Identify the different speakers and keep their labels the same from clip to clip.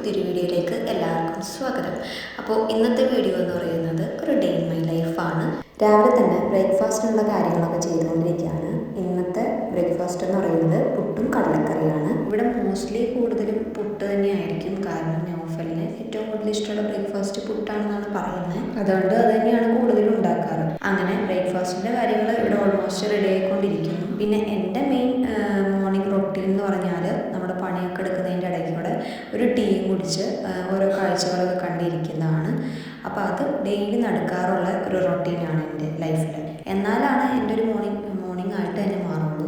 Speaker 1: പുതിയൊരു വീഡിയോയിലേക്ക് എല്ലാവർക്കും സ്വാഗതം. അപ്പോൾ ഇന്നത്തെ വീഡിയോ എന്ന് പറയുന്നത് ഒരു ഡേ ഇൻ മൈ ലൈഫാണ്. രാവിലെ തന്നെ ബ്രേക്ക്ഫാസ്റ്റിനുള്ള കാര്യങ്ങളൊക്കെ ചെയ്തുകൊണ്ടിരിക്കുകയാണ്. ഇന്നത്തെ ബ്രേക്ക്ഫാസ്റ്റ് എന്ന് പറയുന്നത് പുട്ടും കടലക്കറിയാണ്. ഇവിടെ മോസ്റ്റ്ലി കൂടുതലും പുട്ട് തന്നെയായിരിക്കും. കാരണം നൗഫലിന് ഏറ്റവും കൂടുതൽ ഇഷ്ടമുള്ള ബ്രേക്ക്ഫാസ്റ്റ് പുട്ടാണെന്നാണ് പറയുന്നത്. അതുകൊണ്ട് അത് തന്നെയാണ് കൂടുതലും ഉണ്ടാക്കാറ്. അങ്ങനെ ബ്രേക്ക്ഫാസ്റ്റിൻ്റെ കാര്യങ്ങൾ ഇവിടെ ഓൾമോസ്റ്റ് റെഡി ആയിക്കൊണ്ടിരിക്കുന്നു. പിന്നെ എൻ്റെ മെയിൻ മോർണിംഗ് റൊട്ടീൻ എന്ന് പറഞ്ഞാൽ നമ്മുടെ പണിയൊക്കെ എടുക്കുന്നതിൻ്റെ ഇടയ്ക്കൂടെ ഒരു ടീയും കുടിച്ച് ഓരോ കാഴ്ചകളൊക്കെ കണ്ടിരിക്കുന്നതാണ്. അപ്പോൾ അത് ഡെയിലി നടക്കാറുള്ള ഒരു റൊട്ടീനാണ് എൻ്റെ ലൈഫിൽ. എന്നാലാണ് എൻ്റെ ഒരു മോർണിംഗ് ആയിട്ട് തന്നെ മാറുള്ളൂ.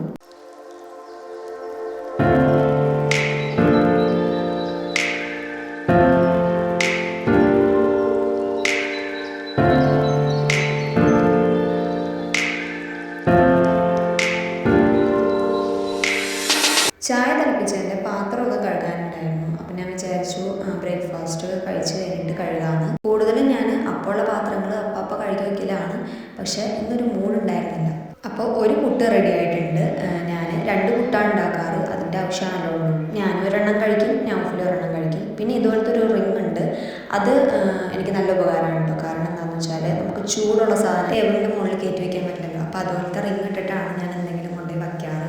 Speaker 1: ചായ തിളപ്പിച്ചതിൻ്റെ പാത്രമൊക്കെ കഴുകാനുണ്ടായിരുന്നു. അപ്പം ഞാൻ വിചാരിച്ചു ബ്രേക്ക്ഫാസ്റ്റ് കഴിച്ച് കഴിഞ്ഞിട്ട് കഴുകാമെന്ന്. കൂടുതലും ഞാൻ അപ്പോഴുള്ള പാത്രങ്ങൾ അപ്പം കഴുകി വയ്ക്കലാണ്. പക്ഷേ ഇന്നൊരു മൂടുണ്ടായിരുന്നില്ല. അപ്പോൾ ഒരു പുട്ട് റെഡി ആയിട്ടുണ്ട്. ഞാൻ 2 പുട്ടാണ് ഉണ്ടാക്കാറ്. അതിൻ്റെ ആവശ്യമാണല്ലോ ഉള്ളൂ. ഞാൻ ഒരെണ്ണം കഴിക്കും, നൗഫൽ ഒരെണ്ണം കഴിക്കും. പിന്നെ ഇതുപോലത്തെ ഒരു റിങ് ഉണ്ട്. അത് എനിക്ക് നല്ല ഉപകാരമാണ് കേട്ടോ. കാരണം എന്താണെന്ന് വെച്ചാൽ നമുക്ക് ചൂടുള്ള സാധനം ടേബിളിൻ്റെ മുകളിൽ കയറ്റി വയ്ക്കാൻ പറ്റില്ലല്ലോ. അപ്പോൾ അതുപോലത്തെ റിങ് ഇട്ടിട്ടാണ് ഞാൻ എന്തെങ്കിലും കൊണ്ടുപോയി വയ്ക്കാറ്.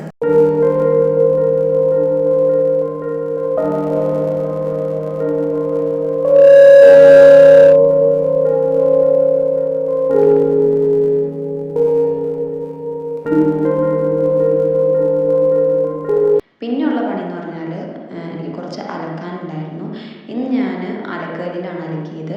Speaker 1: പിന്നെയുള്ള പണി എന്ന് പറഞ്ഞാൽ എനിക്ക് കുറച്ച് അലക്കാനുണ്ടായിരുന്നു. ഇന്ന് ഞാൻ അലക്കല്ലിലാണ് അലക്കിയത്.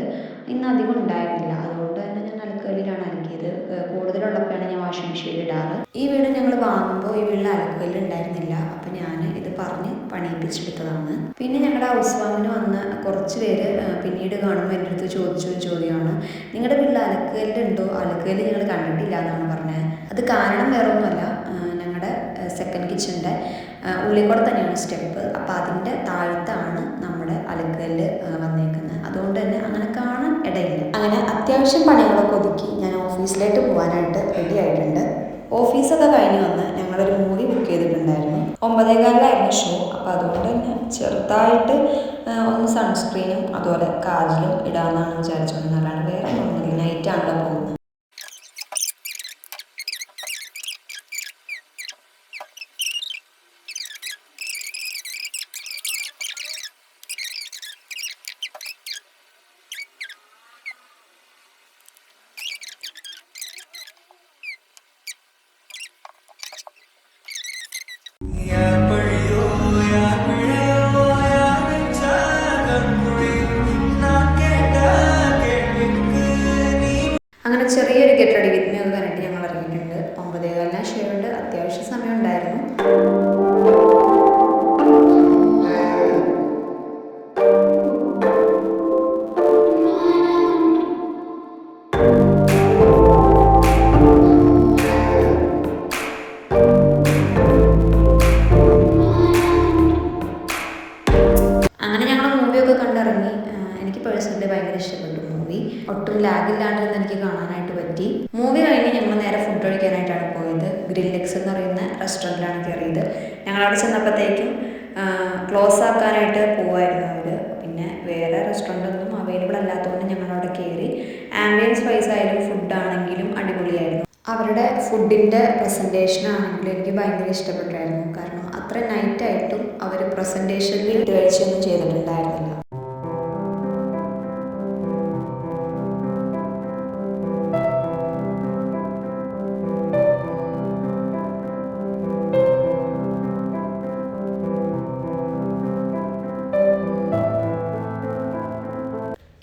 Speaker 1: ഇന്ന് അധികം ഉണ്ടായിരുന്നില്ല. അതുകൊണ്ട് തന്നെ ഞാൻ അലക്കല്ലിലാണ് അലക്കിയത്. കൂടുതലുള്ളപ്പോഴാണ് ഞാൻ വാഷിംഗ് മെഷീനിൽ ഇടാറ്. ഈ വീട് ഞങ്ങൾ വാങ്ങുമ്പോൾ ഈ വീട്ടിൽ അലക്കല്ല് ഉണ്ടായിരുന്നില്ല. അപ്പോൾ ഞാൻ ഇത് പറഞ്ഞ് പണിയിപ്പിച്ചെടുത്തതാണ്. പിന്നെ ഞങ്ങളുടെ ഹൗസ് വാമിന് വന്ന കുറച്ച് പേര് പിന്നീട് കാണുമ്പോൾ എൻ്റെ അടുത്ത് ചോദിച്ചൊരു ചോദ്യമാണ്, നിങ്ങളുടെ വീട്ടിൽ അലക്കല്ലുണ്ടോ? അലക്കല്ല് ഞങ്ങൾ കണ്ടിട്ടില്ല എന്നാണ് പറഞ്ഞത്. അത് കാരണം വേറെ ഒന്നുമല്ല, ഞങ്ങളുടെ സെക്കൻഡ് കിച്ചൻ്റെ ഉള്ളിക്കൂടെ തന്നെയാണ് സ്റ്റെപ്പ്. അപ്പോൾ അതിൻ്റെ താഴത്താണ് നമ്മുടെ അലക്കല്ല് വന്നേക്കുന്നത്. അതുകൊണ്ട് തന്നെ അങ്ങനെ കാണാൻ ഇടയില്ല. അങ്ങനെ അത്യാവശ്യം പണികളൊക്കെ ഒതുക്കി ഞാൻ ഓഫീസിലേക്ക് പോകാനായിട്ട് റെഡി ആയിട്ടുണ്ട്. ഓഫീസൊക്കെ കഴിഞ്ഞ് വന്ന് ഞങ്ങളൊരു മൂവി ബുക്ക് ചെയ്തിട്ടുണ്ടായിരുന്നു. 9:15 ഷോ. അപ്പോൾ അതുകൊണ്ട് തന്നെ ചെറുതായിട്ട് ഒന്ന് സൺസ്ക്രീനും അതുപോലെ കാജലും ഇടാമെന്നാണ് വിചാരിച്ചത്. അല്ലാണ്ട് വേറെ ഒന്നുമില്ല. നൈറ്റാണല്ലോ പോകുന്നത്. അങ്ങനെ ചെറിയൊരു ഗെറ്റ് റെഡി വിത്ത് മീ ഒക്കെ കണ്ടിട്ട് ഞങ്ങൾ ഇറങ്ങിയിട്ടുണ്ട്. 9:15 ഷോയുണ്ട്. അത്യാവശ്യം സമയം ഉണ്ടായിരുന്നു. അങ്ങനെ ഞങ്ങൾ മൂവിയൊക്കെ കണ്ടിറങ്ങി. എനിക്ക് പേഴ്സണലി ഭയങ്കര ഇഷ്ടപ്പെട്ടു മൂവി. ഒട്ടും ലാഗില്ലാണ്ടിരുന്ന് എനിക്ക് കാണാനായിട്ട് പറ്റി. മൂവി കഴിഞ്ഞ് ഞങ്ങൾ നേരെ ഫുഡ് കഴിക്കാനായിട്ടാണ് പോയത്. ഗ്രില്ലെക്സ് എന്ന് പറയുന്ന റെസ്റ്റോറൻറ്റിലാണ് കയറിയത്. ഞങ്ങളവിടെ ചെന്നപ്പോഴത്തേക്കും ക്ലോസ് ആക്കാനായിട്ട് പോവായിരുന്നു അവർ. പിന്നെ വേറെ റെസ്റ്റോറൻറ്റൊന്നും അവൈലബിൾ അല്ലാത്തതുകൊണ്ട് ഞങ്ങളവിടെ കയറി. ആംബിയൻസ് വൈസ് ആയാലും ഫുഡാണെങ്കിലും അടിപൊളിയായിരുന്നു. അവരുടെ ഫുഡിൻ്റെ പ്രസൻറ്റേഷൻ ആണെങ്കിലും എനിക്ക് ഭയങ്കര ഇഷ്ടപ്പെട്ടായിരുന്നു. കാരണം അത്ര നൈറ്റായിട്ടും അവർ പ്രസൻറ്റേഷനിൽ വിട്ടുവീഴ്ചയൊന്നും ചെയ്തിട്ടുണ്ടായിരുന്നില്ല.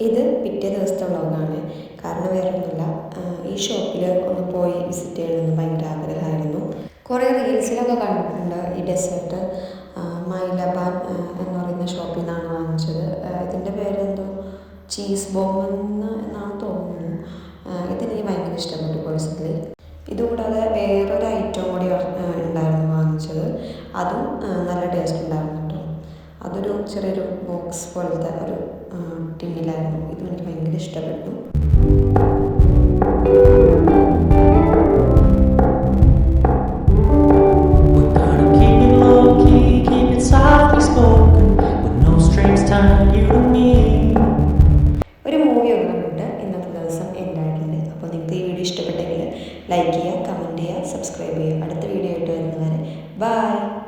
Speaker 1: ഇത് പിറ്റേ ദിവസത്തെ വ്ളോഗാണ്. കാരണം വേറെ ഒന്നുമില്ല, ഈ ഷോപ്പിൽ ഒന്ന് പോയി വിസിറ്റ് ചെയ്യണമെന്ന് ഭയങ്കര ആഗ്രഹമായിരുന്നു. കുറേ റീൽസിലൊക്കെ കണ്ടിട്ടുണ്ട് ഈ ഡെസേർട്ട്. മൈലബാൻ എന്ന് പറയുന്ന ഷോപ്പിൽ നിന്നാണ് വാങ്ങിച്ചത്. ഇതിൻ്റെ പേരെന്തോ ചീസ് ബോംബ് എന്നാണ് തോന്നുന്നു. ഇതെനിക്ക് ഭയങ്കര ഇഷ്ടപ്പെട്ടു പേഴ്സണലി. ഇതുകൂടാതെ വേറൊരു ഐറ്റം കൂടി ഉണ്ടായിരുന്നു വാങ്ങിച്ചത്. അതും നല്ല ടേസ്റ്റ് ഉണ്ടായിരുന്നു കേട്ടോ. അതൊരു ചെറിയൊരു ബോക്സ് പോലത്തെ ഒരു ടിന്നിലായിരുന്നു. ഇതും എനിക്ക് ഭയങ്കര ഇഷ്ടപ്പെട്ടു.
Speaker 2: Keep it softly spoken with no strings tied. You
Speaker 1: like ചെയ്യുക, കമൻറ്റ് ചെയ്യുക, സബ്സ്ക്രൈബ് ചെയ്യുക. അടുത്ത വീഡിയോ ആയിട്ട് വരുന്നവരെ ബൈ.